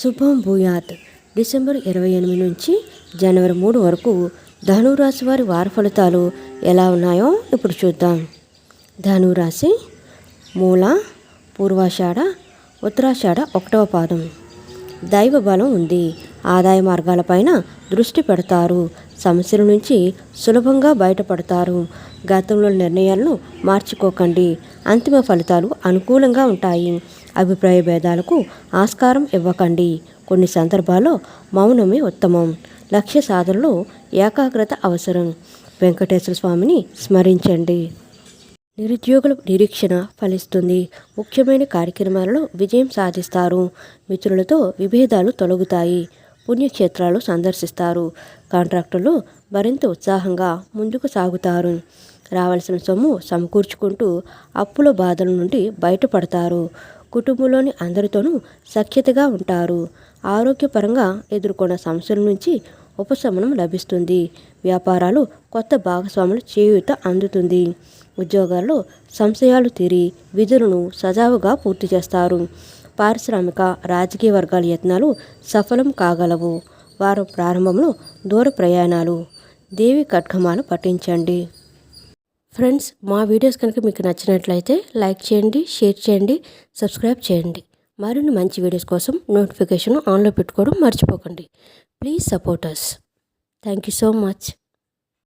శుభం భూయాత్. డిసెంబర్ 28 నుంచి జనవరి 3 వరకు ధనురాశి వారి వార ఫలితాలు ఎలా ఉన్నాయో ఇప్పుడు చూద్దాం. ధనురాశి మూల, పూర్వాషాఢ, ఉత్తరాషాఢ 1వ పాదం. దైవ బలం ఉంది. ఆదాయ మార్గాలపైన దృష్టి పెడతారు. సమస్యల నుంచి సులభంగా బయటపడతారు. గతంలో నిర్ణయాలను మార్చుకోకండి. అంతిమ ఫలితాలు అనుకూలంగా ఉంటాయి. అభిప్రాయ భేదాలకు ఆస్కారం ఇవ్వకండి. కొన్ని సందర్భాల్లో మౌనమే ఉత్తమం. లక్ష్య సాధనలో ఏకాగ్రత అవసరం. వెంకటేశ్వర స్వామిని స్మరించండి. నిరుద్యోగుల నిరీక్షణ ఫలిస్తుంది. ముఖ్యమైన కార్యక్రమాలలో విజయం సాధిస్తారు. మిత్రులతో విభేదాలు తొలగుతాయి. పుణ్యక్షేత్రాలు సందర్శిస్తారు. కాంట్రాక్టులు మరింత ఉత్సాహంగా ముందుకు సాగుతారు. రావాల్సిన సొమ్ము సమకూర్చుకుంటూ అప్పుల బాధల నుండి బయటపడతారు. కుటుంబంలోని అందరితోనూ సఖ్యతగా ఉంటారు. ఆరోగ్యపరంగా ఎదుర్కొన్న సమస్యల నుంచి ఉపశమనం లభిస్తుంది. వ్యాపారాలు కొత్త భాగస్వాముల చేయూత అందుతుంది. ఉద్యోగాల్లో సంశయాలు తీరి విధులను సజావుగా పూర్తి చేస్తారు. పారిశ్రామిక రాజకీయ వర్గాల యత్నాలు సఫలం కాగలవు. వారం ప్రారంభంలో దూర ప్రయాణాలు. దేవి ఖడ్గమాల పఠించండి. ఫ్రెండ్స్, మా వీడియోస్ కనుక మీకు నచ్చినట్లయితే లైక్ చేయండి, షేర్ చేయండి, సబ్స్క్రైబ్ చేయండి. మరిన్ని మంచి వీడియోస్ కోసం నోటిఫికేషన్ ఆన్లో పెట్టుకోవడం మర్చిపోకండి. Please support us. Thank you so much.